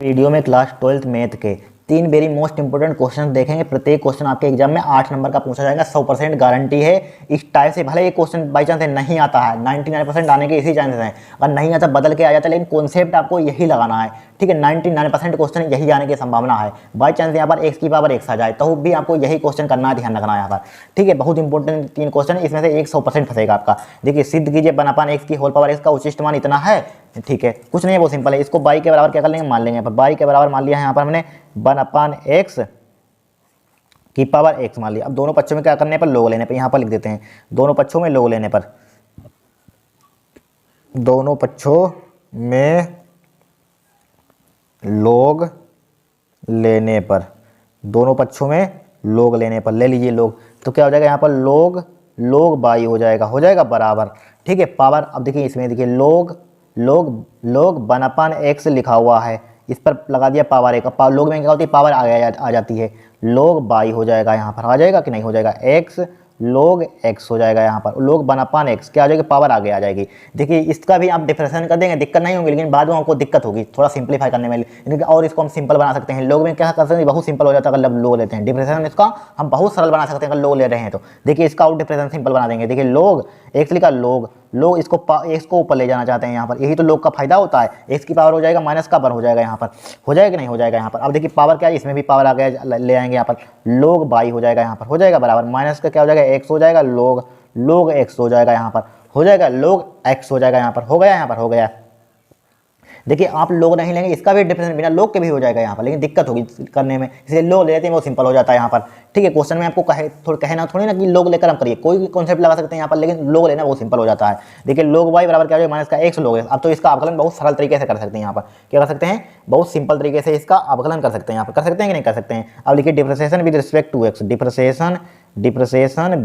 Video में class 12th math के 3 very most important question देखेंगे। प्रत्येक क्वेश्चन आपके एग्जाम में 8 नंबर का पूछा जाएगा। 100% गारंटी है। इस टाइप से भले ये क्वेश्चन बाई चांस नहीं आता है, 99% आने के इसी चांसेस हैं। अगर नहीं आता बदल के आ जाता है, लेकिन कॉन्सेप्ट आपको यही लगाना है। ठीक है, 99% क्वेश्चन यही आने की संभावना है। बाई चांस यहाँ पर x की पावर x आ जाए तो भी आपको यही क्वेश्चन करना है, ध्यान रखना है यहाँ पर। ठीक है, बहुत इंपॉर्टेंट 3 क्वेश्चन, इसमें से एक 100% फंसेगा आपका। देखिए, सिद्ध कीजिए 1/x की होल पावर x का उचिष्ट मान इतना है। ठीक है, कुछ नहीं है, बहुत सिंपल है। इसको बाई के बराबर क्या कर लेंगे, मान लेंगे। पर बाई के बराबर मान लिया है यहाँ पर हमने 1/x की पावर x मान लिया। अब दोनों पक्षों में क्या करने पर, लोग लेने पर, यहाँ पर लिख देते हैं दोनों पक्षों में लोग लेने पर, दोनों पक्षों में लोग लेने पर, दोनों पक्षों में लोग लेने पर ले लीजिए लोग, तो क्या हो जाएगा यहाँ पर लोग लोग बाई हो जाएगा बराबर। ठीक है, पावर अब देखिए इसमें देखिए लोग लोग लोग 1/x लिखा हुआ है, इस पर लगा दिया पावर एक। लोग में क्या होती है, पावर आ जाती है, लोग बाई हो जाएगा। यहाँ पर आ जाएगा कि नहीं हो जाएगा, x लोग x हो जाएगा। यहाँ पर लोग 1/x क्या आ जाएगी, पावर आगे आ जाएगी। देखिए इसका भी आप डिफरेंशिएशन कर देंगे, दिक्कत नहीं होगी, लेकिन बाद में आपको दिक्कत होगी थोड़ा सिंपलीफाई करने में। और इसको हम सिंपल बना सकते हैं। लोग में क्या कर सकते हैं, बहुत सिंपल हो जाता है अगर लोग लेते हैं। डिफरेंशिएशन इसका हम बहुत सरल बना सकते हैं अगर लोग ले रहे हैं तो। देखिए इसका और डिफरेंशिएशन सिंपल बना देंगे। देखिए लोग x लिखा, लोग लोग इसको x को ऊपर ले जाना चाहते हैं यहाँ पर, यही तो लोग का फायदा होता है। x की पावर हो जाएगा माइनस का 1 हो जाएगा, यहाँ पर हो जाएगा कि नहीं हो जाएगा यहाँ पर। अब देखिए पावर क्या है, इसमें भी पावर आ गया, ले आएंगे यहाँ पर, लोग बाई हो जाएगा, यहाँ पर हो जाएगा बराबर, माइनस का क्या हो जाएगा x हो जाएगा, लोग x हो जाएगा, यहाँ पर हो जाएगा लोग x हो जाएगा, यहाँ पर हो गया, यहाँ पर हो गया। देखिए आप लोग नहीं लेंगे, इसका भी डिफरेंस बिना लोग के भी हो जाएगा यहाँ पर, लेकिन दिक्कत होगी करने में, इसलिए लोग लेते हैं, वो सिंपल हो जाता है यहाँ पर। ठीक है, क्वेश्चन में आपको कहना थोड़ी ना कि लोग लेकर हम करिए, कोई भी कॉन्सेप्ट लगा सकते हैं यहाँ पर, लेकिन लोग लेना बहुत सिंपल हो जाता है। देखिए लोग वाई बराबर क्या हो जाएगा, माइनस का x लोग। अब तो इसका अवकलन बहुत सरल तरीके से कर सकते हैं। यहाँ पर क्या कर सकते हैं, बहुत सिंपल तरीके से इसका अवकलन कर सकते हैं। यहाँ पर कर सकते हैं कि नहीं कर सकते हैं। अब लिखिए differentiation with respect to x, differentiation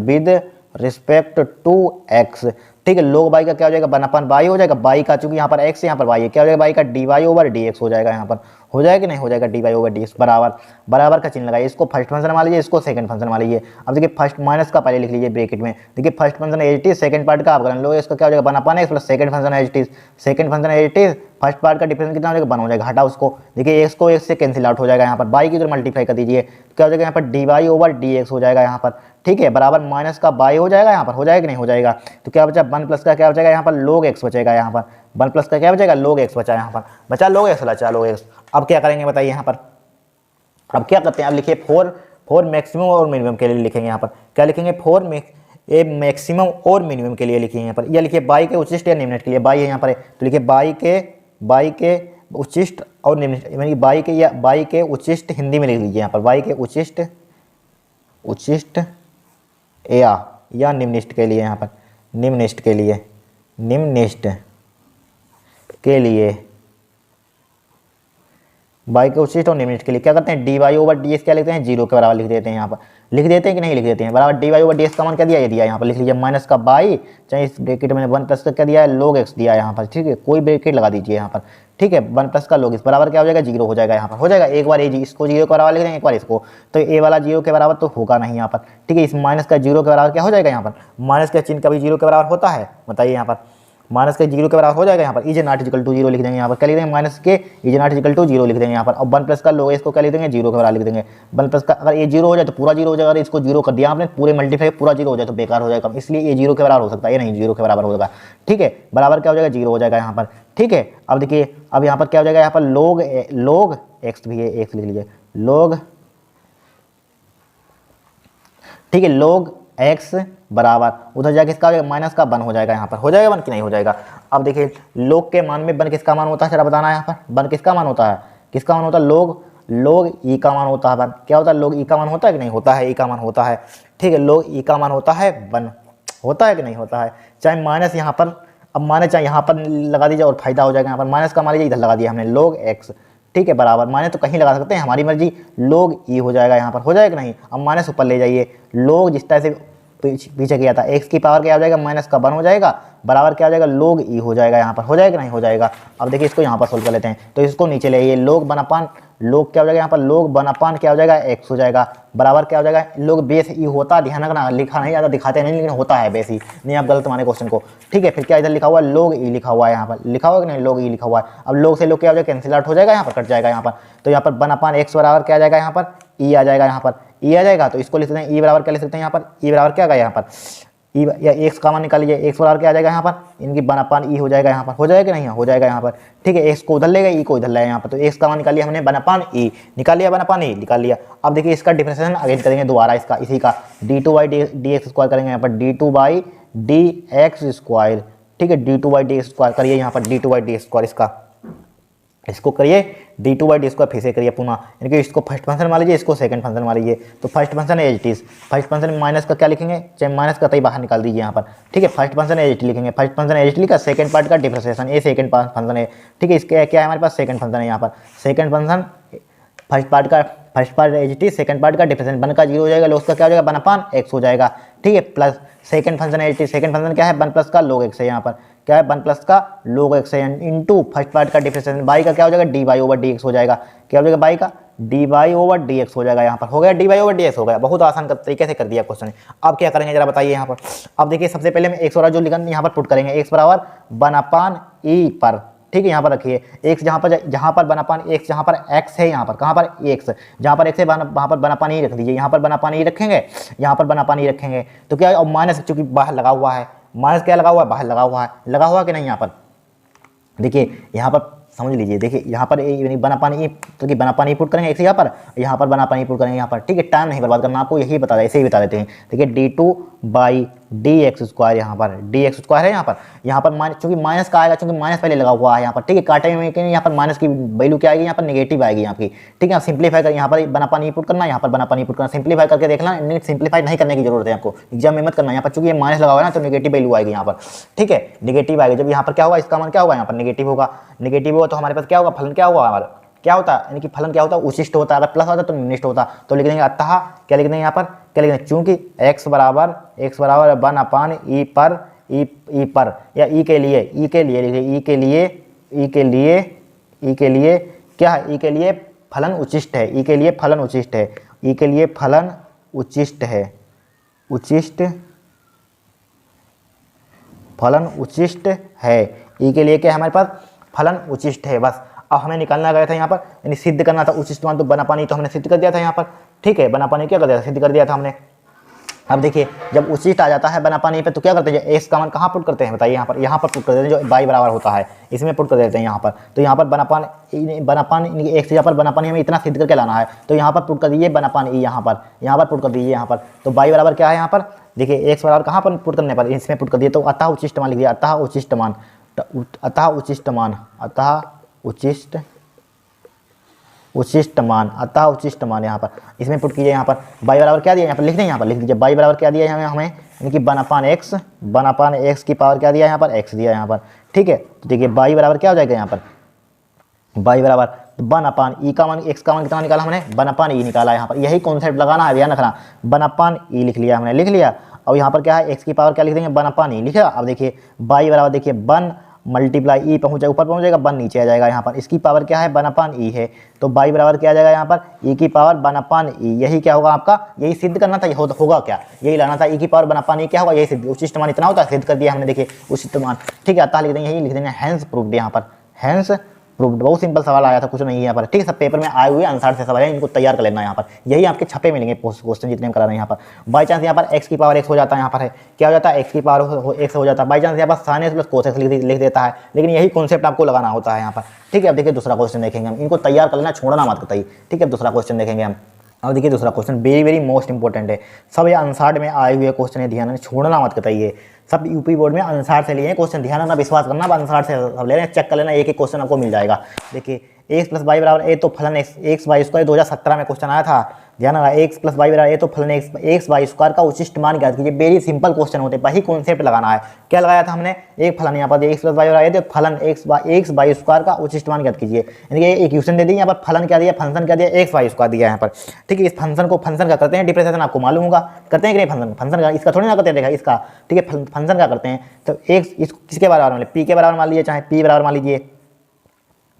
with respect to x। ठीक है, लोग बाई का क्या हो जाएगा, 1/y हो जाएगा। बाई का चूंकि यहाँ पर x है, यहाँ पर y है, क्या हो जाएगा, बाई का dy/dx हो जाएगा। यहाँ पर हो जाएगा कि नहीं हो जाएगा, dy/dx बराबर का चिन्ह लगाइए। इसको फर्स्ट फंक्शन मान लीजिए, इसको सेकंड फंक्शन मान लीजिए। अब देखिए फर्स्ट माइनस का पहले लिख लीजिए ब्रैकेट में। देखिए first function as it is, second part का अवकलन लो, इसका क्या हो जाएगा 1/x plus second function as it is, second function as it is, first part का डिफरेंस कितना हो जाएगा, 1 हो जाएगा। हटा उसको, देखिए x को x से कैंसिल आउट हो जाएगा। यहाँ पर बाई की तरह मल्टीप्लाई कर दीजिए, क्या हो जाएगा यहाँ पर dy/dx हो जाएगा। यहाँ पर ठीक है, बराबर माइनस का बाई हो जाएगा, यहाँ पर हो जाएगा कि नहीं हो जाएगा। तो क्या बचा, 1 प्लस का क्या बचेगा, यहाँ पर लोग x बचेगा। यहाँ पर 1 प्लस का क्या बचेगा, लोग x बचा, यहाँ पर बचा लोग x, बचा लोग x। अब क्या करेंगे बताइए यहाँ पर, अब क्या करते हैं, अब लिखिए फोर मैक्सिमम और मिनिमम के लिए लिखेंगे। यहाँ पर क्या लिखेंगे, मैक्सिमम और मिनिमम के लिए लिखिए यहाँ पर। या लिखिए बाई के उच्चिष्ट या निम्नलिखित के लिए, बाई है यहाँ पर, तो लिखिए बाई के उच्चिष्ट और निम्नलिखित, यानी बाई के उच्चिष्ट हिंदी में लिख लीजिए यहाँ पर, बाई के उच्चिष्ट या निम्नलिखित के लिए, यहाँ पर निम्नलिखित के लिए बाई के उच्चिष्ट और निम्नलिखित के लिए क्या करते हैं, dy/dx क्या लिखते हैं, 0 के बराबर लिख देते हैं। यहाँ पर लिख देते हैं कि नहीं लिख देते हैं, बराबर dy/dx का मान क्या दिया, ये दिया यहाँ पर लिख लीजिए, माइनस का बाई, चाहे इस ब्रैकेट में 1 प्लस का क्या दिया है, लोग x दिया है यहाँ पर। ठीक है, कोई ब्रैकेट लगा दीजिए यहाँ पर। ठीक है, 1 प्लस का लोग इस बराबर क्या हो जाएगा, 0 हो जाएगा। यहाँ पर हो जाएगा, एक बार इसको 0 के बराबर लिख देंगे, एक बार इसको, तो a वाला 0 के बराबर तो होगा नहीं यहाँ पर। ठीक है, इस माइनस का 0 के बराबर क्या हो जाएगा, यहाँ पर माइनस का चिन्ह कभी 0 के बराबर होता है, बताइए। यहाँ पर माइनस के 0 के बराबर हो जाएगा। यहाँ पर इज नॉट इक्वल टू 0 लिख देंगे। यहाँ पर क्या लिख देंगे, माइनस के इज नॉट इक्वल टू 0 लिख देंगे यहाँ पर। और 1 प्लस का लोग इसको क्या लिख देंगे, 0 के बराबर लिख देंगे। 1 प्लस का अगर ये 0 हो जाए तो पूरा 0 हो जाएगा, अगर इसको 0 कर दिया आपने पूरे मल्टीप्लाई पूरा 0 हो जाए तो बेकार हो जाएगा, इसलिए ये 0 के बराबर हो सकता है, ये नहीं 0 के बराबर होगा। ठीक है, बराबर क्या हो जाएगा, 0 हो जाएगा यहाँ पर। ठीक है, अब देखिए अब यहाँ पर क्या हो जाएगा, यहाँ पर लोग x भी है, x लिख लीजिए, लोग। ठीक है, लोग x बराबर उधर जाके इसका माइनस का 1 हो जाएगा। यहाँ पर हो जाएगा 1 कि नहीं हो जाएगा। अब देखिए लोग के मान में 1 किसका मान होता है, जरा बताना है। यहाँ पर 1 किसका मान होता है, किसका मान होता है, लोग ई का मान होता है 1। क्या होता है, लोग ई का मान होता है कि नहीं होता है, ई का मान होता है। ठीक है, लोग ई का मान होता है 1, होता है कि नहीं होता है। चाहे माइनस यहाँ पर, अब माइनस चाहे यहाँ पर लगा दीजिए और फायदा हो जाएगा। यहाँ पर माइनस का मान लीजिए, इधर लगा दिया हमने लोग x। ठीक है, बराबर माइनस तो कहीं लगा सकते हैं, हमारी मर्जी, लोग ई हो जाएगा। यहाँ पर हो जाएगा कि नहीं। अब माइनस ऊपर ले जाइए, लोग जिस तरह से पीछे किया था। एक्स की पावर क्या हो जाएगा, माइनस का 1 हो जाएगा, बराबर क्या हो जाएगा, log e हो जाएगा। यहाँ पर हो जाएगा नहीं हो जाएगा। अब देखिए इसको यहाँ पर सोल्व कर लेते हैं, तो इसको नीचे ले आइए, log 1/, log क्या हो जाएगा यहाँ पर, log 1/, क्या हो जाएगा, x हो जाएगा, बराबर क्या हो जाएगा, log बेस e होता, ध्यान रखना, लिखा नहीं जाता, दिखाते नहीं, लेकिन होता है बेस e, नहीं आप गलत माने क्वेश्चन को, ठीक है। फिर क्या इधर लिखा हुआ है, log e लिखा हुआ है, यहाँ पर लिखा हुआ है कि नहीं, log e लिखा हुआ है। अब log से log क्या हो जाएगा, कैंसिल आउट हो जाएगा, यहाँ पर कट जाएगा यहाँ पर, तो यहाँ पर 1/x बराबर क्या आ जाएगा, यहाँ पर e आ जाएगा, यहाँ पर e आ जाएगा। तो इसको लिख सकते हैं e बराबर क्या लिख सकते हैं, यहाँ पर e बराबर क्या आ गया, यहाँ पर ई या एक्स का मान निकाल लीजिए, एक्स बराबर क्या आ जाएगा यहाँ पर, इनकी 1/e हो जाएगा, यहाँ पर हो जाएगा नहीं, हो जाएगा यहाँ पर, ठीक है। एक्स को उधर लेगा, ई को इधर लाएगा यहाँ पर, तो एक्स का मान निकाल लिया हमने, 1/e निकाल लिया, 1/e निकाल लिया। अब देखिए इसका डिफरेंशिएशन अगेन करेंगे दोबारा, इसका इसी का d2/dx² करेंगे यहाँ पर, d2/dx², ठीक है, d2/dx² करिए यहाँ पर, d2/dx², इसको करिए d2/d² फिर से करिए पुनः, यानी कि इसको फर्स्ट फंक्शन मान लीजिए, इसको सेकंड फंक्शन मान लीजिए। तो first function as it is, first function minus का क्या लिखेंगे, चाहे माइनस का तय बाहर निकाल दीजिए यहाँ पर, ठीक है। फर्स्ट फंक्शन एज इट लिखेंगे, फर्स्ट फंक्शन एज इट लिखा, सेकंड पार्ट का डिफरेंशिएशन, ये सेकंड फंक्शन है, ठीक है। इसके क्या है हमारे पास, सेकंड फंक्शन है यहाँ पर, second function first part as it is, second part का डिफरेंशिएशन, 1 का 0 हो जाएगा, log का क्या हो जाएगा, 1/x हो जाएगा, ठीक है, plus second function as it is, second function क्या है, 1 प्लस का log x है, यहाँ पर क्या है, 1 प्लस का log x है, इनटू फर्स्ट पार्ट का डिफरेंशिएशन, y का क्या हो जाएगा, dy/dx हो जाएगा, क्या हो जाएगा, y का dy/dx हो जाएगा, यहाँ पर हो गया, dy/dx हो गया। बहुत आसान तरीके से कर दिया क्वेश्चन। अब क्या करेंगे जरा बताइए यहाँ पर। अब देखिए सबसे पहले हम x और जो लिखन यहाँ पर पुट करेंगे, x बराबर 1/e पर, ठीक है, यहाँ पर रखिए x, जहाँ पर 1/x, जहाँ पर x है, यहाँ पर कहाँ पर x, जहाँ पर x है वहाँ पर 1/e रख दीजिए, यहाँ पर 1/e रखेंगे, यहाँ पर 1/e रखेंगे, तो क्या और माइनस चूंकि बाहर लगा हुआ है, माइनस क्या लगा हुआ है, बाहर लगा हुआ कि नहीं, यहाँ पर देखिए, यहाँ पर समझ लीजिए, देखिए यहाँ पर यानी 1/e, तो कि 1/e पुट करेंगे x यहाँ पर 1/e पुट करेंगे यहाँ पर, ठीक है। टाइम नहीं बर्बाद करना, आपको यही बता दें, ऐसे ही बता देते हैं। देखिए d2/dx² यहाँ पर dx² है, यहाँ पर माइनस, चूंकि माइनस का आएगा, चूंकि माइनस पहले लगा हुआ है यहाँ पर, ठीक है। काटे में यहाँ पर माइनस की वैल्यू क्या आएगी, यहाँ पर नेगेटिव आएगी आपकी, ठीक है। सिंप्लीफाई कर यहाँ पर 1/e पुट करना, यहाँ पर 1/e पुट करना, सिंप्लीफाई करके देखना, सिंप्लीफाई नहीं करने की जरूरत है आपको, एग्जाम में मत करना, यहाँ पर चूंकि ये माइनस लगा हुआ है ना, तो नेगेटिव वैल्यू आएगी यहाँ पर, ठीक है, नेगेटिव आएगी। जब यहाँ पर क्या होगा, इसका मान क्या होगा, यहाँ पर नेगेटिव होगा, तो हमारे पास क्या होगा, फलन क्या होगा हमारा, क्या होता है, यानी कि फलन क्या होता है, उचिष्ट होता है, अगर प्लस होता तो निष्ठ होता, तो लिख देंगे अतः, क्या लिख देंगे यहाँ पर, क्या लिख देंगे, चूंकि x बराबर 1/e पर, e पर या e के लिए लिखिए, e के लिए क्या है, e के लिए फलन उचिष्ट है, e के लिए फलन उचिष्ट है, e के लिए फलन उचिष्ट है, फलन उचिष्ट है, e के लिए क्या है हमारे पास, फलन उचिष्ट है। बस अब हमें निकालना गया था यहाँ पर, यानी सिद्ध करना था उचिष्ट मान, तो 1/e तो हमने सिद्ध कर दिया था यहाँ पर, ठीक है, 1/e क्या कर दिया था, सिद्ध कर दिया था हमने। अब देखिए जब उचिष्ट आ जाता है 1/e पे, तो क्या करते हैं, एक्स का मान कहाँ पुट करते हैं बताइए, यहाँ पर पुट कर देते हैं, जो y बराबर होता है इसमें पुट कर देते हैं यहाँ पर। तो यहाँ पर 1/e एक्स, यहाँ पर 1/e हमें इतना सिद्ध करके लाना है, तो यहाँ पर पुट कर दीजिए 1/e, यहाँ पर पुट कर दीजिए यहाँ पर। तो y बराबर क्या है यहाँ पर, देखिए x बराबर कहाँ पर पुट करने पर, इसमें पुट कर दिए, तो अतः उचिष्ट मान लिख दिया, अतः उचिष्ट मान यहाँ पर इसमें पुट कीजिए, यहाँ पर y बराबर क्या दिया, यहाँ पर लिख दें, यहाँ पर लिख दीजिए y बराबर क्या दिया हमें, यानी कि 1/x की पावर क्या दिया यहाँ पर, x दिया यहाँ पर, ठीक है। तो देखिए y बराबर क्या हो जाएगा यहाँ पर, y बराबर 1/e का मान, x का मान कितना निकाला हमने, 1/e निकाला यहाँ पर, यही कॉन्सेप्ट लगाना है, ध्यान रखना, 1/e लिख लिया हमने, लिख लिया। और यहाँ पर क्या है, x की पावर क्या लिख देंगे, 1/e लिखा। अब देखिए y बराबर, देखिए 1 मल्टीप्लाई ई ऊपर पहुंच जाएगा, 1 नीचे आ जाएगा, यहाँ पर इसकी पावर क्या है, 1/e है, तो y बराबर क्या आ जाएगा यहाँ पर, e की पावर 1/e, यही क्या होगा आपका, यही सिद्ध करना था, होगा क्या, यही लाना था, e की पावर 1/e क्या होगा, यही सिद्ध, उचिष्ट मान इतना होता है, सिद्ध कर दिया हमने, देखिए उचिष्ट मान, ठीक है। अतः लिख देंगे, यही लिख देंगे हैंस प्रूव्ड, यहाँ पर हैंस प्रूव्ड, बहुत सिंपल सवाल आया था, कुछ नहीं है यहाँ पर, ठीक है। सब पेपर में आए हुए आंसर से सवाल है, इनको तैयार कर लेना यहाँ पर, यही आपके छपे मिलेंगे क्वेश्चन जितने में करा रहे हैं यहाँ पर। बाई चांस यहाँ पर x की पावर x हो जाता है, यहाँ पर है क्या हो जाता है, x की पावर x हो जाता है, बाई चांस यहाँ पर sine x plus cos x लिख देता है, लेकिन यही कॉन्सेप्ट आपको लगाना होता है यहाँ पर, ठीक है। अब देखिए दूसरा क्वेश्चन देखेंगे हम, इनको तैयार कर लेना, छोड़ना मत बताइए, ठीक है। दूसरा क्वेश्चन देखेंगे हम। अब देखिए दूसरा क्वेश्चन वेरी मोस्ट इंपॉर्टेंट है, सब ये आंसर में आए हुए क्वेश्चन है, ध्यान छोड़ना मत बताइए, सब यूपी बोर्ड में आंसर से लिए क्वेश्चन, ध्यान रखना, विश्वास करना, आंसर से सब ले लेना, चेक कर लेना, एक क्वेश्चन आपको मिल जाएगा। देखिए एक्स प्लस वाई बराबर ए तो फलन एक्स वाई स्क्वायर 2017 में क्वेश्चन आया था, ध्यान रहा, एक्स प्लस वाई बराबर ए तो फलन एक्स वाई स्क्वायर का उचिष्ट मान ज्ञात कीजिए। वेरी सिंपल क्वेश्चन होते, वही कॉन्सेप्ट लगाना है। क्या लगाया था हमने, एक फलन यहाँ पर एक्स प्लस वाई बराबर ए तो फलन एक्स वाई स्क्वायर का उचिष्ट मान ज्ञात कीजिए। यानी कि इक्वेशन दे दी, यहाँ पर फलन क्या दिया, फंक्शन क्या दिया, एक्स वाई स्क्वायर दिया यहाँ पर। ठीक है, इस फंक्शन को फंक्शन का करते हैं डिफरेंशिएशन, आपको मालूम होगा करते हैं कि नहीं, फंक्शन का इसका थोड़ी ना करते हैं, देखा इसका। ठीक है, फंक्शन का करते हैं तो एक्स किसके बराबर मान लिया, पी के बराबर मान लीजिए, चाहे पी बराबर मान लीजिए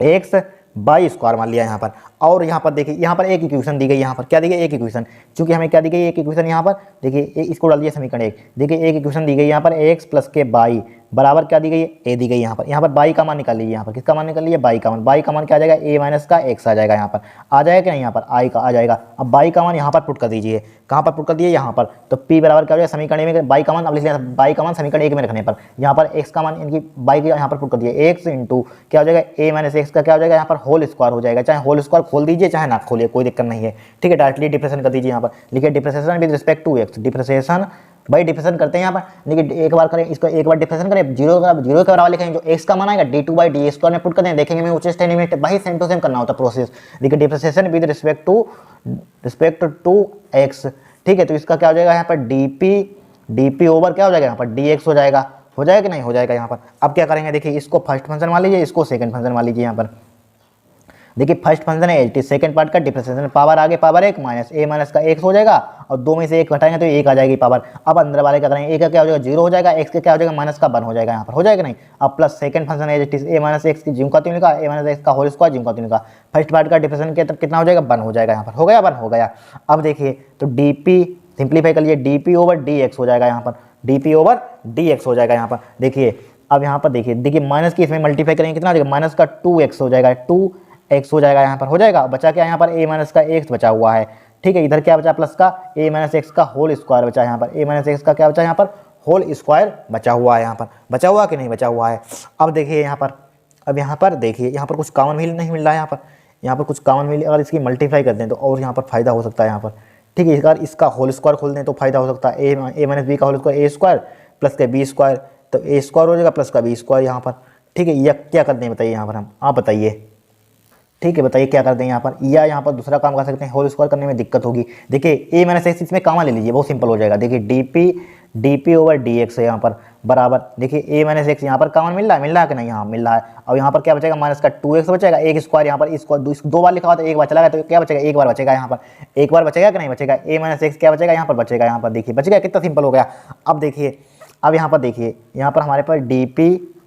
एक्स बाई स्क्वायर मान लिया यहाँ पर। और यहाँ पर देखिए, यहाँ पर एक इक्वेशन दी गई, यहाँ पर क्या दी गई, एक इक्वेशन, चूंकि हमें क्या दी गई, एक इक्वेशन यहाँ पर देखिए, इसको डाल दिया समीकरण एक। देखिए एक इक्वेशन दी गई यहाँ पर एक्स प्लस के बाई बराबर क्या दी गई है, ए दी गई यहाँ पर बाई का मान निकाल लीजिए, यहाँ पर किसका मान निकाल लीजिए, बाई का मान क्या आ जाएगा, ए माइनस का एक्स आ जाएगा, यहाँ पर आ जाएगा कि नहीं, यहाँ पर आई का आ जाएगा। अब बाई का मान यहाँ पर पुट कर दीजिए, कहाँ पर पुट कर दिए, यहाँ पर। तो पी बराबर क्या हो जाएगा, समीकरण में बाई का मान अब लिख लिया, बाई का मान समीकरण एक में रखने पर यहाँ पर एक्स का मान इनकी बाई का यहाँ पर पुट कर दिए, एक्स इंटू क्या हो जाएगा, ए माइनस एक्स का क्या हो जाएगा, यहाँ पर होल स्क्वायर हो जाएगा। चाहे होल स्क्वायर खोल दीजिए चाहे ना खोलिए, कोई दिक्कत नहीं है। ठीक है, डायरेक्टली डिफरेंशिएशन कर दीजिए, यहाँ पर लिखिए differentiation with respect to x, differentiation भाई डिफरेंशिएशन करते हैं यहाँ पर। लेकिन एक बार करें इसको, एक बार डिफरेंशिएशन करें, जीरो के बराबर लिखेंगे, जो एक्स का मान आएगा D two by D square में पुट करते हैं, देखेंगे मैं उचिष्ट है लिमिट, वही सेम टू सेम करना होता है प्रोसेस। देखिए differentiation with respect to x. ठीक है, तो इसका क्या हो जाएगा यहाँ पर डीपी ओवर क्या हो जाएगा, यहाँ पर डी एक्स हो जाएगा कि नहीं, हो जाएगा यहाँ पर। अब क्या करेंगे, देखिए इसको फर्स्ट फंक्शन मान लीजिए, इसको सेकंड फंक्शन मान लीजिए। यहाँ पर देखिए फर्स्ट फंक्शन है एच टी, सेकंड पार्ट का डिफरेंशिएशन, पावर आगे पावर एक माइनस ए माइनस का एक्स हो जाएगा, और दो में से एक घटाएंगे तो एक आ जाएगी पावर। अब अंदर वाले क्या करेंगे, ए का क्या हो जाएगा, जीरो हो जाएगा, एक्स का क्या हो जाएगा, माइनस का वन हो जाएगा, यहाँ पर हो जाएगा नहीं। अब प्लस सेकंड फंक्शन है एच टी, ए माइनस एक्स की जिम का तीन का, ए माइनस एक्स का होल स्क्वायर जिम का तीन का, फर्स्ट पार्ट का डिफरेंशिएशन कितना हो जाएगा, वन हो जाएगा, यहाँ पर हो गया, वन हो गया। अब देखिए तो डीपी सिंप्लीफाई कर लीजिए, डीपी ओवर डी एक्स हो जाएगा, यहाँ पर डीपी ओवर डी एक्स हो जाएगा यहाँ पर। देखिए अब यहाँ पर देखिए माइनस की इसमें मल्टीप्लाई करेंगे, कितना हो जाएगा, माइनस का 2x हो जाएगा, 2x हो जाएगा, यहाँ पर हो जाएगा। बचा क्या यहाँ पर, a माइनस का x बचा हुआ है। ठीक है, इधर क्या बचा, प्लस का a माइनस एक्स का होल स्क्वायर बचा, यहाँ पर a माइनस एक्स का क्या बचा, यहाँ पर होल स्क्वायर बचा हुआ है, यहाँ पर बचा हुआ कि नहीं बचा हुआ है। अब देखिए यहाँ पर, अब यहाँ पर देखिए, यहाँ पर कुछ कॉमन भी नहीं मिल रहा है, यहाँ पर कुछ कॉमन मिल, अगर इसकी मल्टीप्लाई कर दें तो और यहाँ पर फायदा हो सकता है यहाँ पर। ठीक है, अगर इसका होल स्क्वायर खोल दें तो फायदा हो सकता है, ए माइनस बी का होल स्क्वायर ए स्क्वायर प्लस का बी स्क्वायर, तो ए स्क्वायर हो जाएगा प्लस का बी स्क्वायर यहाँ पर। ठीक है, यह क्या करते हैं बताइए यहाँ पर हम, आप बताइए। ठीक है, बताइए क्या करते हैं यहाँ पर, या यहाँ पर दूसरा काम कर सकते हैं, होल स्क्वायर करने में दिक्कत होगी। देखिए ए माइनस एक्स इसमें कामा ले लीजिए, बहुत सिंपल हो जाएगा। देखिए डीपी ओवर डी एक्स है यहाँ पर बराबर, देखिए ए माइनस एक्स यहाँ पर कामन मिल रहा है कि नहीं, यहाँ मिल रहा है। अब यहाँ पर क्या बचेगा, माइनस का 2x बचेगा, एक स्क्वायर यहाँ पर इसको दो बार लिखा हुआ था, एक बार चला गया, तो क्या बचेगा, एक बार बचेगा, यहाँ पर एक बार बचेगा कि नहीं बचेगा, ए माइनस एक्स क्या बचेगा, यहाँ पर बचेगा, यहाँ पर देखिए बच गया, कितना सिंपल हो गया। अब देखिए, अब यहाँ पर देखिए, यहाँ पर हमारे पास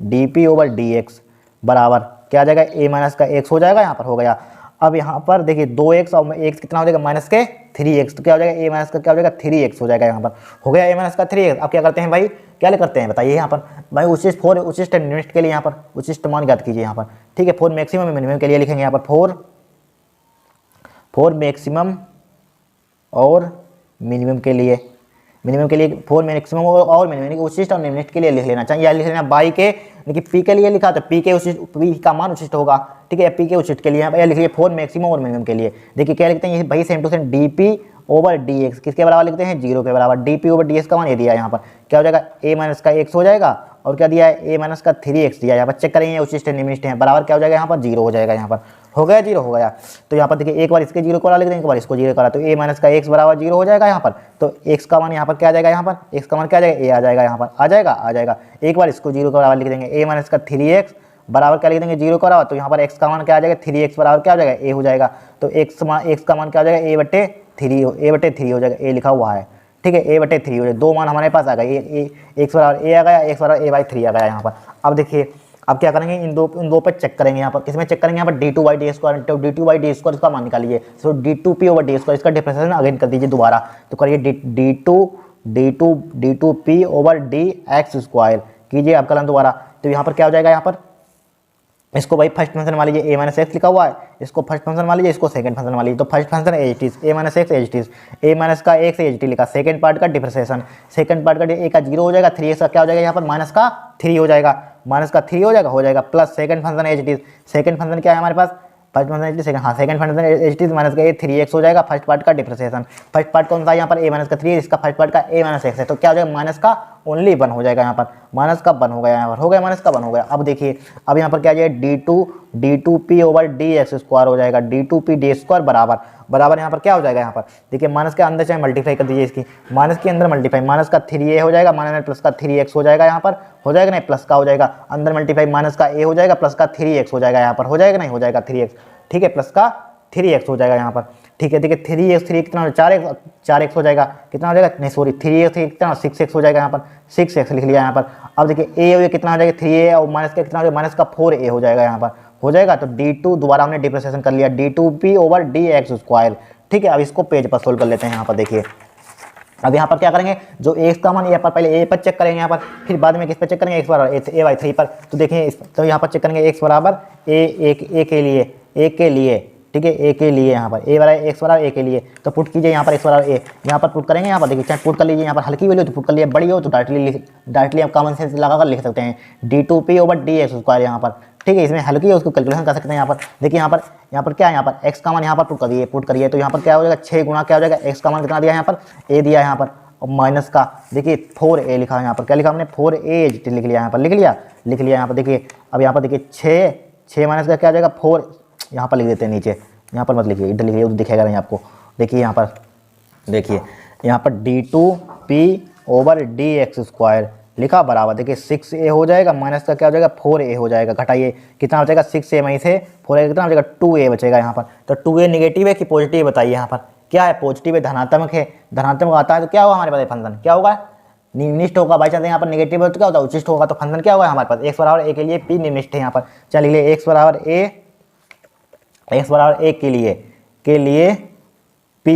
डीपी ओवर डी एक्स बराबर क्या आ जाएगा, ए माइनस का एक्स हो जाएगा, यहाँ पर हो गया। अब यहाँ पर देखिए 2x और x कितना हो जाएगा, माइनस के 3x, तो क्या हो जाएगा, ए माइनस का क्या हो जाएगा 3x हो जाएगा, यहाँ पर हो गया ए माइनस का 3x। अब क्या करते हैं भाई, क्या करते हैं बताइए यहाँ पर भाई, उचिष्ट निमिष्ट के लिए यहाँ पर उचिष्ट मान ज्ञात कीजिए यहाँ पर। ठीक है, 4 मैक्सिमम मिनिमम के लिए लिखेंगे यहाँ पर 4 मैक्सिमम और मिनिमम के लिए, 4 मैक्सिमम और मिनिमम, उचिष्ट और निम्निष्ट के लिए लिख लेना चाहिए, या लिख लेना बाई के, देखिए पी के लिए लिखा तो पी के उचिष्ट, पी का मान उचिष्ट होगा। ठीक है, पी के उचिष्ट के लिए यहाँ पर लिख लीजिए 4 मैक्सिमम और मिनिमम के लिए। देखिए क्या लिखते हैं ये भाई, same to same dp over d x किसके बराबर लिखते हैं, 0 के बराबर। डीपी ओवर डी एक्स का मान ये दिया है यहाँ पर, क्या हो जाएगा, ए माइनस का एक्स हो जाएगा, और क्या दिया है, ए माइनस का 3x दिया है यहाँ पर। चेक करेंगे उचिष्ट निम्निष्ट है, बराबर क्या हो जाएगा, यहाँ पर 0 हो जाएगा, यहाँ पर हो गया 0 हो गया। तो यहाँ पर देखिए एक बार इसके 0 को लिख देंगे, एक बार इसको 0 करा, तो ए माइनस का एक्स बराबर 0 हो जाएगा यहाँ पर। तो x का मान यहाँ पर क्या आ जाएगा, यहाँ पर x का मान क्या आ जाएगा, ए आ जाएगा, यहाँ पर आ जाएगा। एक बार इसको 0 के बराबर लिख देंगे, ए माइनस का 3x बराबर क्या लिख देंगे, 0 का बराबर, तो यहाँ पर x का मान क्या आ जाएगा, 3x बराबर क्या हो जाएगा, ए हो जाएगा। तो x का मान क्या हो जाएगा, a/3 हो जाएगा, ए लिखा हुआ है। ठीक है, a/3 हो जाएगा, दो मान हमारे पास आ गए, x बराबर ए आ गया, x बराबर a/3 आ गया यहाँ पर। अब देखिए अब क्या करेंगे, इन दो पर चेक करेंगे, यहाँ पर किसमें चेक करेंगे, यहाँ पर d2/d² इसका मान निकालिए। सो d2p/d², इसका डिफरेंशिएशन अगेन कर दीजिए दोबारा, तो करिए d2p/dx² कीजिए आप कलम दोबारा। तो यहाँ पर क्या हो जाएगा, यहाँ पर इसको भाई फर्स्ट फंक्शन मान लीजिए, ए माइनस एक्स लिखा हुआ है, इसको फर्स्ट फंक्शन मान लीजिए, इसको सेकंड फंक्शन मान लीजिए। तो फर्स्ट फंक्शन एच टी, ए माइनस एक्स एच टी, ए माइनस का एक्स एच टी लिखा, सेकंड पार्ट का डिफरेंशिएशन, सेकंड पार्ट का ए का 0 हो जाएगा, 3x का क्या हो जाएगा, यहाँ पर माइनस का 3 हो जाएगा, हो जाएगा plus second function H T, second function क्या है हमारे पास, first function H T, second function H T minus का ए 3x हो जाएगा, फर्स्ट पार्ट का डिफरेंशिएशन। फर्स्ट पार्ट कौन सा है यहाँ पर, ए माइनस का 3, इसका फर्स्ट पार्ट का ए माइनस एक्स है, तो क्या हो जाएगा, माइनस का ओनली 1 हो जाएगा यहाँ पर, माइनस का 1 हो गया यहाँ पर, हो गया माइनस का 1 हो गया। अब देखिए अब यहाँ पर क्या आ जाएगा d2p ओवर dx स्क्वायर हो जाएगा, d2p d स्क्वायर बराबर यहाँ पर क्या हो जाएगा यहाँ पर, देखिए माइनस के अंदर चाहे मल्टीप्लाई कर दीजिए, इसकी माइनस के अंदर मल्टीप्लाई, माइनस का 3a हो जाएगा, माइनस प्लस का 3x हो जाएगा यहाँ पर, हो जाएगा नहीं, प्लस का हो जाएगा, अंदर मल्टीप्लाई माइनस का a हो जाएगा, प्लस का 3x हो जाएगा यहाँ पर, हो जाएगा नहीं, हो जाएगा 3x, ठीक है, प्लस का 3x हो जाएगा यहाँ पर, ठीक है। देखिए 3x 3 कितना 4x हो जाएगा, कितना हो जाएगा, नहीं सॉरी 3x कितना 6x हो जाएगा यहाँ पर, 6x लिख लिया यहाँ पर। अब देखिए a कितना हो जाएगा 3a और माइनस का कितना हो जाएगा, माइनस का 4a हो जाएगा यहाँ पर, हो जाएगा। तो d2 दोबारा हमने डिफरेंशिएशन कर लिया, d2p ओवर dx स्क्वायर, ठीक है। अब इसको पेज पर सोल्व कर लेते हैं यहाँ पर। देखिए अब यहाँ पर क्या करेंगे, जो x का मान यहाँ पर पहले a पर चेक करेंगे यहाँ पर, फिर बाद में किस पर चेक करेंगे, x बराबर a/3 पर। तो देखिए तो यहाँ पर चेक करेंगे x बराबर a के लिए, ठीक है, a के लिए यहाँ पर x बराबर a के लिए, तो पुट कीजिए यहाँ पर x बराबर a, यहाँ पर पुट करेंगे यहाँ पर, देखिए चाहे पुट कर लीजिए यहाँ पर, हल्की वैल्यू तो पुट कर लिए, बड़ी हो तो डायरेक्टली आप कॉमन सेंस लगाकर लिख सकते हैं d2p ओवर dx स्क्वायर यहाँ पर, ठीक है। इसमें हल्की है उसको कैलकुलेशन कर सकते हैं यहाँ पर। देखिए यहाँ पर क्या है, यहाँ पर x का मान यहाँ पर पुट करिए, तो यहाँ पर क्या हो जाएगा 6 गुना क्या हो जाएगा, x का मान कितना दिया यहाँ पर, a दिया यहाँ पर, और माइनस का देखिए 4a लिखा है यहाँ पर, क्या लिखा हमने 4a लिख लिया यहाँ पर, लिख लिया यहाँ पर। देखिए अब यहाँ पर देखिए 6 माइनस का क्या आ जाएगा 4, यहाँ पर लिख देते हैं नीचे, यहाँ पर मत लिखिए, इधर लिखिए उधर दिखेगा नहीं आपको। देखिए यहाँ पर d2p ओवर dx स्क्वायर लिखा बराबर, देखिए 6a हो जाएगा, माइनस का क्या हो जाएगा 4a हो जाएगा, घटाइए कितना हो जाएगा 6a में से 4a कितना हो जाएगा 2a बचेगा यहाँ पर। तो 2a निगेटिव है कि पॉजिटिव बताइए, यहाँ पर क्या है पॉजिटिव है, धनात्मक है, धनात्मक आता है तो क्या होगा हमारे पास फंक्शन, क्या होगा निम्निष्ट होगा। बाई चांस यहाँ पर निगेटिव है तो क्या होता है उच्चिष्ट होगा, तो फंक्शन क्या होगा हमारे पास x बराबर a के लिए p निम्निष्ट है यहाँ पर। चलिए x बराबर a के लिए p,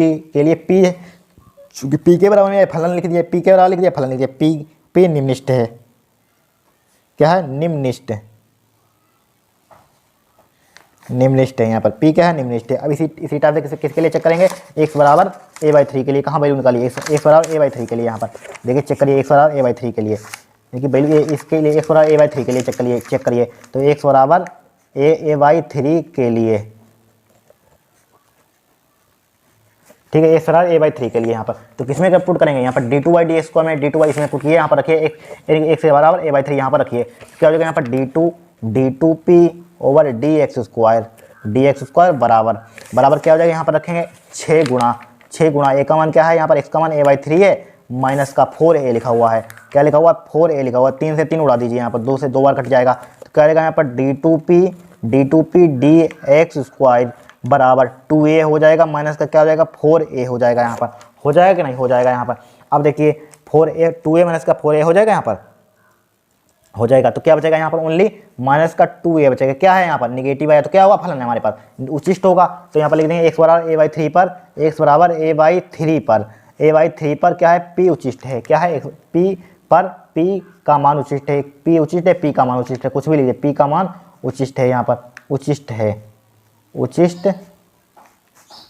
चूंकि p के बराबर में फलन लिख दिया, p के बराबर लिख दिया, फलन लिख दिया, p निम्निष्ठ है, क्या है निम्निष्ठ है यहाँ पर, p क्या है निम्निष्ठ है। अब इसी टाइप से किसके लिए चेक करेंगे, x बराबर a/3 के लिए, कहाँ वैल्यू निकालिए x बराबर a/3 के लिए, यहाँ पर देखिए चेक करिए x बराबर a/3 के लिए, देखिए वैल्यू इसके लिए x बराबर a/3 के लिए चेक करिए, तो x बराबर a/3 के लिए, ठीक है, x बराबर a/3 के लिए यहाँ पर, तो किसमें कब पुट करेंगे, यहाँ पर d2/d स्क्वायर में d2 इसमें पुट किए, यहाँ पर रखिए x बराबर a/3 यहाँ पर रखिए, क्या हो जाएगा यहाँ पर d2p ओवर dx स्क्वायर बराबर क्या हो जाएगा, यहाँ पर रखेंगे 6 गुणा a का मान क्या है, यहाँ पर x का मान a/3 है, माइनस का 4a लिखा हुआ है, क्या लिखा हुआ है 4a लिखा हुआ है, 3 से 3 उड़ा दीजिए, यहाँ पर 2 से 2 बार कट जाएगा, तो क्या रहेगा यहाँ पर d2p dx स्क्वायर बराबर 2a हो जाएगा, माइनस का क्या हो जाएगा 4a हो जाएगा, यहाँ पर हो जाएगा कि नहीं हो जाएगा यहाँ पर। अब देखिए 2a माइनस का 4a हो जाएगा, यहाँ पर हो जाएगा, तो क्या बचेगा यहाँ पर ओनली माइनस का 2a बचेगा, क्या है यहाँ पर निगेटिव है, तो क्या होगा फलन है हमारे पास उचिष्ट होगा, तो यहाँ पर लिख देंगे x बराबर a/3 पर, x बराबर a/3 पर क्या है p उचिष्ट है, क्या है p पर p का मान उचिष्ट है, p उचिष्ट है, p का मान उचिष्ट है, कुछ भी लीजिए, p का मान उचिष्ट है, यहाँ पर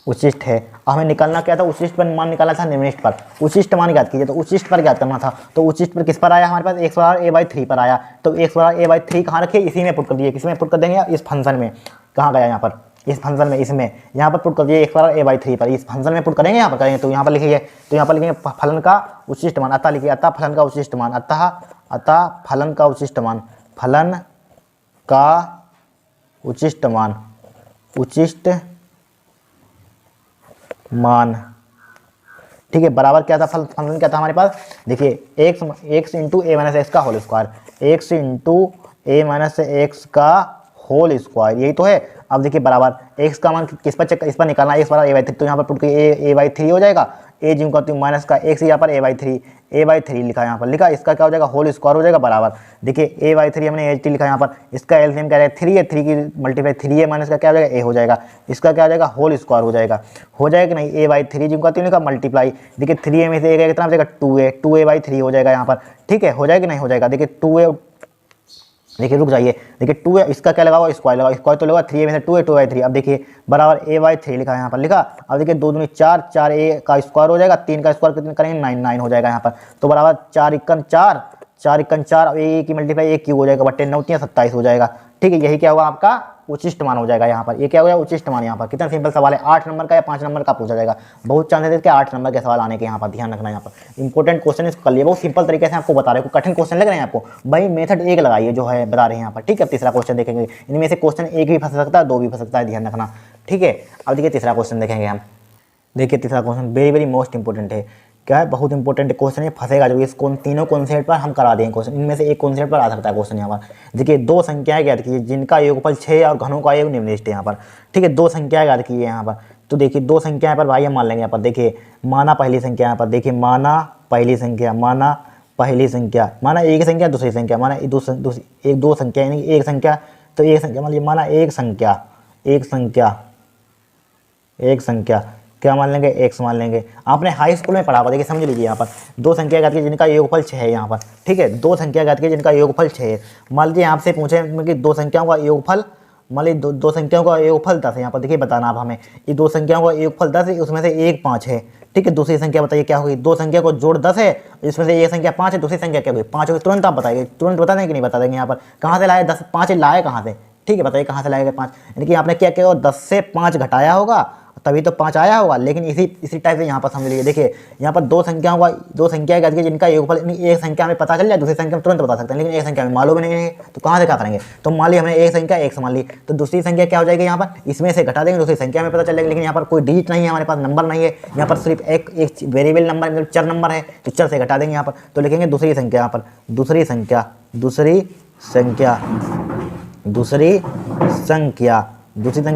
उचिष्ट है। हमें निकालना क्या था, उचिष्ट पर मान निकालना था निम्निष्ट पर, उचिष्ट मान ज्ञात कीजिए, तो उचिष्ट पर ज्ञात करना था, तो उचिष्ट पर किस पर आया हमारे पास x बराबर a/3 पर आया, तो x बराबर a/3 कहाँ रखिए, इसी में पुट कर दिए, किसमें पुट कर देंगे, इस फंक्शन में, कहाँ गया यहाँ पर इस फंक्शन में, इसमें यहाँ पर पुट कर दिए x बराबर a/3 पर, इस फंक्शन में पुट करेंगे, यहाँ पर करेंगे, तो यहाँ पर लिखिए, तो यहाँ पर लिखेंगे फलन का उचिष्ट मान, अतः लिखिए अतः फलन का उचिष्ट मान, अतः फलन का उचिष्ट मान, ठीक है, बराबर क्या था फंक्शन क्या था हमारे पास, देखिए x into a minus x का whole square, x into a minus x का होल स्क्वायर, यही तो है। अब देखिए बराबर x का मान किस पर चेक, इस पर निकालना है, x बराबर a/3, तो यहाँ पर पुट के a/3 हो जाएगा, a जिम करती हूँ माइनस का x यहाँ पर a/3 लिखा, यहाँ पर लिखा, इसका क्या हो जाएगा होल स्क्वायर हो जाएगा बराबर, देखिए a/3 हमने a लिखा यहाँ पर, इसका एलसीएम क्या है 3 है, 3 की मल्टीप्लाई 3 है, माइनस का क्या हो जाएगा a हो जाएगा, इसका क्या हो जाएगा होल स्क्वायर हो जाएगा कि नहीं, a/3 जिम करती हूँ लिखा मल्टीप्लाई, देखिए 3a में से कितना हो जाएगा 2a/3 हो जाएगा यहाँ पर, ठीक है, हो जाएगा कि नहीं हो जाएगा, देखिए 2a, देखिए रुक जाइए, देखिए 2 इसका क्या लगा हुआ स्क्वायर लगा, स्क्वायर तो लगा 3 में से 2a/3, अब देखिए बराबर a/3 लिखा है यहाँ पर लिखा, अब देखिए 2 दूनी 4, 4a का स्क्वायर हो जाएगा, 3 का स्क्वायर कितने करेंगे 9 हो जाएगा यहाँ पर, तो बराबर 4 इक्कन 4 a की मल्टीप्लाई a क्यूब हो जाएगा, बट्टे 9 3 27 हो जाएगा, ठीक है, यही क्या होगा आपका उचिष्ट मान हो जाएगा यहाँ पर। ये क्या हो गया, उचिष्ट मान। यहाँ पर कितना सिंपल सवाल है, 8 नंबर का या 5 नंबर का पूछा जाएगा। बहुत चांसेस है कि 8 नंबर के सवाल आने के, यहाँ पर ध्यान रखना। यहाँ पर इंपॉर्टेंट क्वेश्चन इसको कर लिए, बहुत सिंपल तरीके से आपको बता रहे हो। कठिन क्वेश्चन लग रहे हैं आपको, भाई मेथड एक लगाइए जो है बता रहे हैं यहाँ पर, ठीक है। तीसरा क्वेश्चन देखेंगे, इनमें से क्वेश्चन एक भी फंस सकता है, दो भी फंस सकता है, ध्यान रखना, ठीक है। अब देखिए तीसरा क्वेश्चन देखेंगे हम। देखिए तीसरा question very very most important है। क्या है, बहुत इंपॉर्टेंट क्वेश्चन है, फंसेगा जो इस तीनों कॉन्सेप्ट पर हम करा देंगे क्वेश्चन। इनमें से एक कॉन्सेप्ट पर आ सकता है क्वेश्चन यहाँ पर। देखिए दो संख्याएं ज्ञात कीजिए जिनका योगफल 6 और घनों का योग निम्नलिखित है यहाँ पर, ठीक है। दो संख्याएं ज्ञात कीजिए यहाँ पर। तो देखिए दो संख्याएं पर भाई हम मान लेंगे यहाँ पर। देखिए माना पहली संख्या यहाँ पर, देखिए माना पहली संख्या, माना पहली संख्या, माना एक संख्या दूसरी संख्या, माना दो संख्या यानी एक संख्या, तो एक संख्या मान लीजिए, माना एक संख्या, एक संख्या क्या मान लेंगे, x मान लेंगे। आपने हाई स्कूल में पढ़ा होगा, देखिए समझ लीजिए यहाँ पर। दो संख्या ज्ञात कीजिए जिनका योगफल 6 है यहाँ पर, ठीक है। दो संख्या ज्ञात कीजिए जिनका योगफल 6 है। मान लीजिए आपसे पूछे कि दो संख्याओं का योगफल, मान लीजिए दो संख्याओं का योगफल 10 है यहाँ पर। देखिए बताना आप हमें, ये दो संख्याओं का योगफल 10 है, उसमें से एक 5 है, ठीक है। दूसरी संख्या बताइए क्या होगी, दो संख्या को जोड़ 10 है, इसमें से एक संख्या 5 है, दूसरी संख्या क्या होगी 5 होगी। तुरंत आप बताइए, तुरंत बता देंगे कि नहीं बता देंगे। यहाँ पर कहाँ से लाए 10, 5 लाए कहाँ से, ठीक है। बताइए कहाँ से लाएगा 5, यानी कि आपने क्या किया, 10 से 5 घटाया होगा तभी तो 5 आया होगा। लेकिन इसी टाइप से यहाँ पर समझ लीजिए। देखिए यहाँ पर दो संख्या ज्ञात कीजिए जिनका योगफल, एक संख्या हमें पता चल जाए, दूसरी संख्या में तुरंत बता सकते हैं, लेकिन एक संख्या में मालूम नहीं है, तो कहाँ से क्या करेंगे। तो मान ली हमने एक संख्या एक मान ली, तो दूसरी संख्या क्या हो जाएगी यहाँ पर, इसमें से घटा देंगे, दूसरी संख्या में पता चल जाएगा। लेकिन यहाँ पर कोई डिजिट नहीं है हमारे पास, नंबर नहीं है यहाँ पर, सिर्फ एक वेरिएबल नंबर मतलब चर नंबर है, तो चर से घटा देंगे यहाँ पर। तो लिखेंगे दूसरी संख्या यहाँ पर, दूसरी संख्या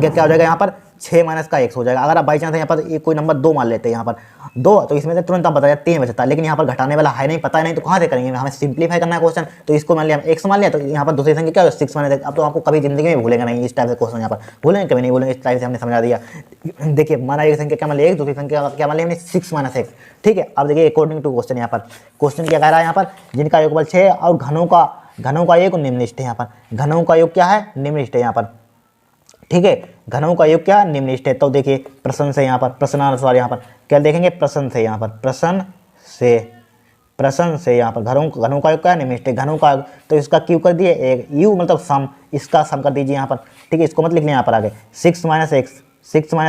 क्या हो जाएगा यहाँ पर, 6 माइनस का x हो जाएगा। अगर आप बाई चांस यहाँ पर एक कोई नंबर 2 मान लेते हैं यहाँ पर 2, तो इसमें से तुरंत आप बताया 3 बचता है, लेकिन यहाँ पर घटाने वाला है नहीं, पता है नहीं, तो कहाँ से करेंगे, हमें सिंप्लीफाई करना है क्वेश्चन। तो इसको मान लिया हम x मान लिया, तो यहाँ पर दूसरी संख्या क्या है 6 माइनस। अब तो आपको कभी जिंदगी में भूलेंगे नहीं इस टाइप से क्वेश्चन, यहाँ पर भूलेंगे कभी नहीं भूलेंगे, इस टाइप से हमने समझा दिया। देखिए माना एक संख्या क्या मान लिया, दूसरी संख्या क्या मान लिया हमने 6 माइनस x, ठीक है। अब देखिए अकॉर्डिंग टू क्वेश्चन, यहाँ पर क्वेश्चन क्या कह रहा है यहाँ पर, जिनका योगफल 6 और घनों का योग निम्नलिखित है यहाँ पर। घनों का योग क्या है, निम्नलिखित है यहाँ पर, ठीक है। घनों का योग क्या निम्नलिखित है। तो देखिए प्रश्न से यहाँ पर, प्रश्नानुसार यहाँ पर क्या देखेंगे, प्रश्न से यहाँ पर, प्रश्न से यहाँ पर घनों का योग क्या निम्नलिखित है। घनों का, तो इसका क्यू कर दिए एक, यू मतलब सम, इसका सम कर दीजिए यहाँ पर, ठीक है। इसको मत लिखना यहाँ पर आगे, 6 माइनस एक्स,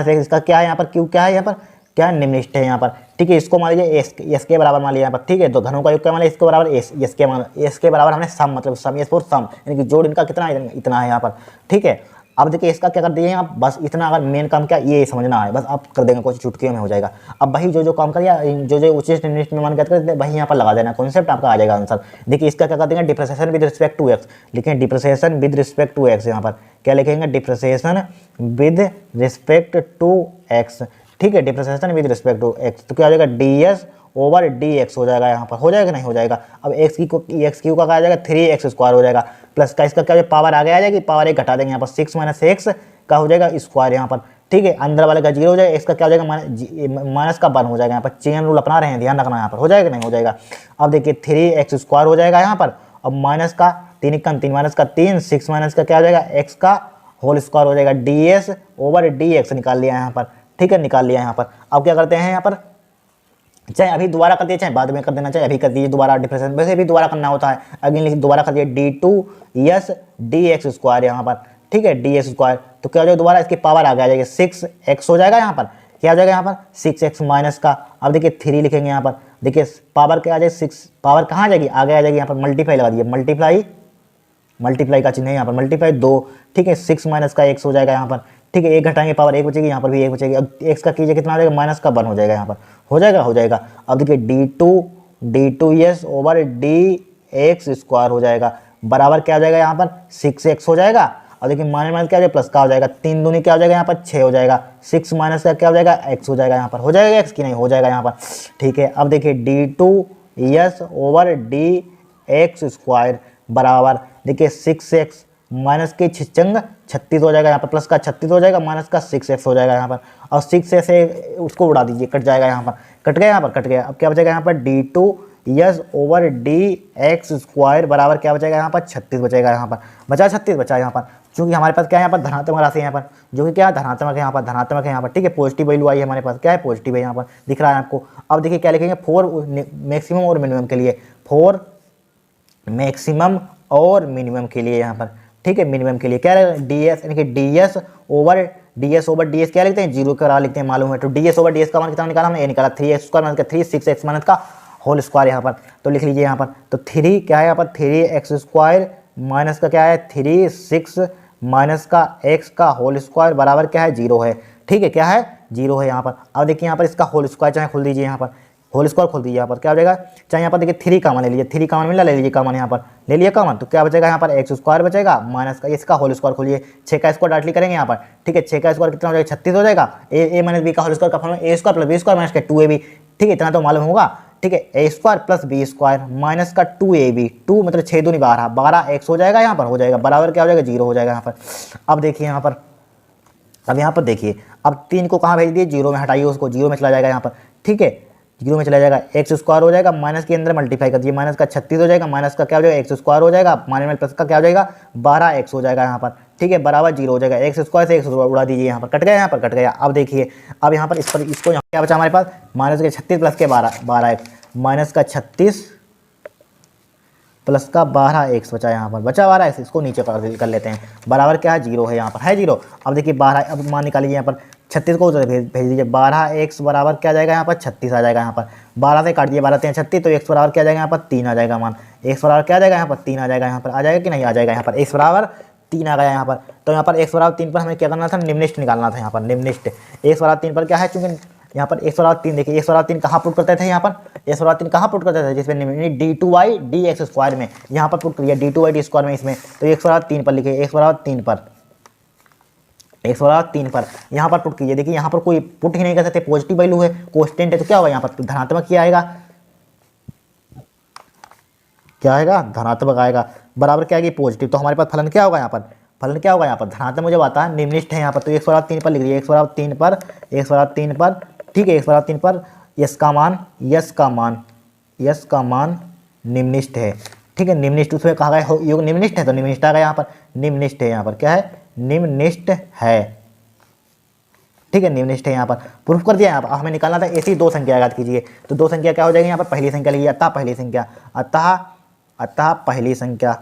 इसका क्या है यहाँ पर, क्यू क्या है यहाँ पर, क्या निम्नलिखित है यहाँ पर, ठीक है। इसको मान लीजिए एस के बराबर मान लिया यहाँ पर, ठीक है। तो घनों का योग क्या मान लिया, इसके बराबर एस के बराबर हमने सम मतलब सम, एस फॉर सम, यानी कि जोड़ इनका कितना है, इतना है यहाँ पर, ठीक है। अब देखिए इसका क्या कर दिए आप, बस इतना, अगर मेन काम क्या ये समझना है, बस आप कर देंगे, कुछ चुटकियों में हो जाएगा। अब वही जो काम करिए, जो उचित निम्नलिखित में मान करते हैं वही यहाँ पर लगा देना, कॉन्सेप्ट आपका आ जाएगा आंसर। देखिए इसका क्या कर देंगे, depreciation with respect to x, लिखें depreciation with respect to x. यहाँ पर क्या लिखेंगे, depreciation with respect to x, ठीक है। Depreciation with respect to x, तो क्या हो जाएगा, ds ओवर dx हो जाएगा यहाँ पर, हो जाएगा नहीं हो जाएगा। अब एक्स क्यू का क्या आ जाएगा, 3x² हो जाएगा, प्लस का इसका क्या पावर आगे आ जाएगी, पावर 1 घटा देंगे यहाँ पर, 6 माइनस एक्स का हो जाएगा स्क्वायर यहाँ पर, ठीक है। अंदर वाले का 0 हो जाएगा, इसका क्या हो जाएगा माइनस का 1 हो जाएगा यहाँ पर। चेन रूल अपना रहे हैं, ध्यान रखना यहाँ पर, हो जाएगा नहीं हो जाएगा। अब देखिए 3x² हो जाएगा यहाँ पर, अब माइनस का 3 माइनस का 3, 6 माइनस का क्या हो जाएगा, x का होल स्क्वायर हो जाएगा, ds ओवर dx निकाल लिया यहाँ पर, ठीक है, निकाल लिया यहाँ पर। अब क्या करते हैं यहाँ पर, चाहे अभी दोबारा कर दिए चाहे बाद में कर देना, चाहे अभी कर दीजिए दोबारा, डिफरेंस वैसे भी दोबारा करना होता है, अगेन दोबारा कर दिए d2 dx² यहाँ पर, ठीक है, dx²। तो क्या हो जाएगा, दोबारा इसकी पावर आगे आ जाएगी, 6x हो जाएगा यहाँ पर, क्या हो जाएगा यहाँ पर 6x माइनस का, अब देखिए 3 लिखेंगे यहाँ पर, देखिए पावर क्या आ जाएगी 6, पावर कहाँ आ जाएगी, आगे आ जाएगी यहाँ पर, मल्टीप्लाई लगा दिए, मल्टीप्लाई का चिन्ह है यहाँ पर, मल्टीप्लाई 2, ठीक है। 6 माइनस का x हो जाएगा यहाँ पर, ठीक है। 1 घटाएंगे पावर 1 बचेगी, यहाँ पर भी 1 बचेगी। अब x का कीजिए कितना हो जाएगा, माइनस का 1 हो जाएगा यहाँ पर, हो जाएगा। अब देखिए d2s ओवर dx² हो जाएगा, बराबर क्या हो जाएगा यहाँ पर 6x हो जाएगा। और देखिए माइनस क्या हो जाएगा, प्लस का हो जाएगा, 3 दूनी क्या हो जाएगा यहाँ पर 6 हो जाएगा, 6 माइनस का क्या हो जाएगा x हो जाएगा यहाँ पर, हो जाएगा x की नहीं हो जाएगा यहाँ पर, ठीक है। अब देखिए d2s ओवर dx² बराबर देखिए 6x माइनस के 36 हो जाएगा यहाँ पर, प्लस का 36 हो जाएगा, माइनस का 6x हो जाएगा यहाँ पर, और 6 से उसको उड़ा दीजिए, कट जाएगा यहाँ पर, कट गया यहाँ पर, कट गया। अब क्या बचेगा यहाँ पर d2s ओवर dx² बराबर क्या बचेगा यहाँ पर 36 बचेगा यहाँ पर, बचा 36 बचा यहाँ पर, क्योंकि हमारे पास क्या है यहाँ पर धनात्मक राशि है यहाँ पर, जो कि क्या है धनात्मक है यहाँ पर, धनात्मक है यहाँ पर, ठीक है। पॉजिटिव वैल्यू आई है हमारे पास, क्या है पॉजिटिव है यहाँ पर, दिख रहा है आपको। अब देखिए क्या लिखेंगे, 4 मैक्सिमम और मिनिमम के लिए, 4 मैक्सिमम और मिनिमम के लिए यहाँ पर, ठीक है, मिनिमम के लिए क्या डी एस, यानी कि D S over D S क्या लिखते हैं, जीरो के बराबर लिखते हैं मालूम है। तो D S over D S का मान कितना निकाला हमने, ये निकाला 3x² माइनस का 3 6x माइनस का होल स्क्वायर यहाँ पर। तो लिख लीजिए यहाँ पर, तो 3 क्या है यहाँ पर 3x² माइनस का क्या है 3 6 माइनस का x का होल स्क्वायर बराबर क्या है 0 है। ठीक है, क्या है 0 है यहाँ पर। अब देखिए यहाँ पर इसका होल स्क्वायर चाहे खोल दीजिए, यहाँ पर होल स्क्वायर खोल दीजिए, यहाँ पर क्या हो जाएगा, चाहे यहाँ पर देखिए 3 कॉमन ले लीजिए, 3 कॉमन मिला, ले लीजिए कॉमन, यहाँ पर ले लिया कॉमन, तो क्या बचेगा यहाँ पर x² बचेगा माइनस का इसका होल स्क्वायर खोलिए, 6 का स्क्वायर डायरेक्टली करेंगे यहाँ पर। ठीक है, 6 का स्क्वायर कितना हो जाएगा 36 हो जाएगा, ए माइनस बी का होल स्क्वायर का formula a² plus b² minus का 2ab। ठीक है, इतना तो मालूम होगा। ठीक है, a² प्लस b² माइनस का 2ab, 2 मतलब 6 दूनी 12, 12x हो जाएगा यहाँ पर, हो जाएगा बराबर क्या हो जाएगा 0 हो जाएगा यहाँ पर। अब देखिए यहाँ पर, अब यहाँ पर देखिए, अब 3 को कहाँ भेज दिए 0 में, हटाइए उसको, 0 में चला जाएगा यहाँ पर। ठीक है, 0 में चला जाएगा, x² हो जाएगा, माइनस के अंदर मल्टीप्लाई कर दिए, माइनस का 36 हो जाएगा, माइनस का क्या हो जाएगा x² हो जाएगा, माइनस में प्लस का क्या हो जाएगा 12x हो जाएगा यहाँ पर। ठीक है, बराबर 0 हो जाएगा, x² से x उड़ा दीजिए, यहाँ पर कट गया, यहाँ पर कट गया। अब देखिए, अब यहाँ पर इस पर इसको यहाँ क्या बचा हमारे पास, माइनस के 36 प्लस के 12x, माइनस का 36 प्लस का 12x बचा, यहाँ पर बचा 12x, इसको नीचे कर लेते हैं, बराबर क्या है 0 है, यहाँ पर है 0। अब देखिए 12, अब मान निकालिए यहाँ पर 36 को उधर भेज दीजिए, 12x बराबर क्या आ जाएगा यहाँ पर 36 आ जाएगा यहाँ पर, 12 से काट दिए 12 3 36, तो x बराबर क्या आ जाएगा यहाँ पर 3 आ जाएगा मान, x बराबर क्या आ जाएगा यहाँ पर 3 आ जाएगा, यहाँ पर आ जाएगा कि नहीं आ जाएगा, यहाँ पर x बराबर 3 आ गया यहाँ पर। तो यहाँ पर x बराबर 3 पर हमें क्या करना था, निम्निष्ट निकालना था यहाँ पर, निम्निष्ट x बराबर 3 पर क्या है, चूंकि यहाँ पर x बराबर 3 देखिए, x बराबर 3 कहाँ पुट करते थे, यहाँ पर x बराबर 3 कहाँ पुट करते थे, जिसमें d2y dx² में, यहाँ पर पुट करिए d2y d² में इसमें, तो x बराबर 3 पर लिखिए, x बराबर 3 पर, x बराबर 3 पर यहाँ पर पुट कीजिए। देखिए यहाँ पर कोई पुट ही नहीं कर सकते, पॉजिटिव वैल्यू है, कोस्टेंट है, तो क्या होगा यहाँ पर धनात्मक ही आएगा, क्या आएगा धनात्मक आएगा, बराबर क्या आएगी पॉजिटिव। तो हमारे पास फलन क्या होगा यहाँ पर, फलन क्या होगा यहाँ पर धनात्मक जब आता है निम्निष्ठ है यहाँ पर, तो x बराबर 3 पर लिख दिए, x बराबर 3 पर, x बराबर 3 पर। ठीक है, x बराबर 3 पर यस का मान निम्निष्ठ है। ठीक है, निम्निष्ठ उसमें कहा गया योग निम्निष्ठ है, तो निम्निष्ठ आ गया यहाँ पर, निम्निष्ठ है यहाँ पर, क्या है निम्निष्ठ है। ठीक है, निम्निष्ठ है यहाँ पर, प्रूफ कर दिया। यहाँ पर हमें निकालना था ऐसी दो संख्या याद कीजिए, तो दो संख्या क्या हो जाएगी यहाँ पर, पहली संख्या लिखिए, अतः पहली संख्या, अतः पहली संख्या,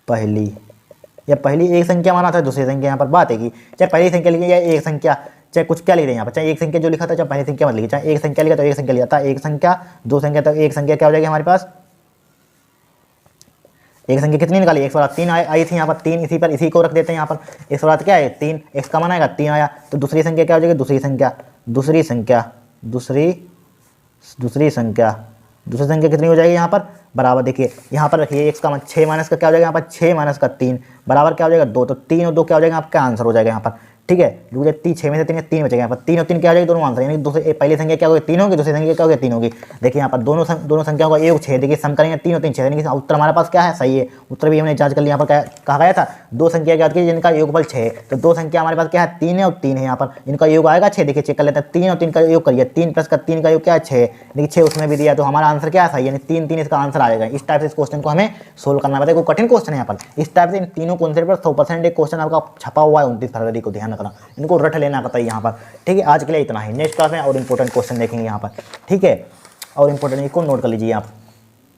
पहली या पहली एक संख्या माना था, दूसरी संख्या यहाँ पर बात है कि चाहे पहली संख्या लिखिए या एक संख्या, चाहे कुछ क्या लिख रहे हैं यहाँ पर, चाहे एक संख्या जो लिखा था, चाहे पहली संख्या मत लिखिए, चाहे एक संख्या लिखा तो एक संख्या लिखा था, एक संख्या दो संख्या, तो एक संख्या क्या हो जाएगी हमारे पास, एक संख्या कितनी निकाली, एक बराबर 3 आई थी यहाँ पर, 3 इसी पर इसी को रख देते हैं यहाँ पर, एक बराबर क्या है 3, x का मान आएगा 3 आया, तो दूसरी संख्या क्या हो जाएगी, दूसरी संख्या कितनी हो जाएगी यहाँ पर, बराबर देखिए यहाँ पर रखिए x का मान 6 माइनस का क्या हो जाएगा यहाँ पर 6 माइनस का 3 बराबर क्या हो जाएगा 2, तो 3 और 2 क्या हो जाएगा आपका आंसर हो जाएगा यहाँ पर। ठीक है, 6 में से 3 बचेगा यहाँ पर, 3 और 3 क्या हो जाएगी दोनों आंसर, यानी दूसरे पहली संख्या क्या होगी 3 होगी, दूसरी संख्या क्या होगी 3 होगी। देखिए यहाँ पर दोनों संख्याओं का योग 6, देखिए सम करेंगे 3 और 3 6, यानी कि उत्तर हमारे पास क्या है सही है, उत्तर भी हमने जांच कर लिया। यहाँ पर कहा गया था दो संख्या याद कीजिए जिनका योगफल 6 है, तो दो संख्या हमारे पास क्या है 3 है और 3 है, यहाँ पर इनका योग आएगा 6। देखिए चेक कर लेते हैं, 3 और 3 का योग करिए, 3 प्लस का 3 का योग क्या है 6, देखिए 6 उसमें भी दिया, तो हमारा आंसर क्या है सही, यानी 3 इसका आंसर आ जाएगा। इस टाइप से इस क्वेश्चन को हमें सोल्व करना पड़ता है, कोई कठिन क्वेश्चन है यहाँ पर। इस टाइप से इन तीनों कॉन्सेप्ट पर 100% एक क्वेश्चन आपका छपा हुआ है 29 फरवरी को, ध्यान रखना, इनको रट लेना पड़ता है यहाँ पर। ठीक है, आज के लिए इतना ही, नेक्स्ट क्लास में और इंपॉर्टेंट क्वेश्चन देखेंगे यहाँ पर। ठीक है, और इंपॉर्टेंट इसको नोट कर लीजिए आप।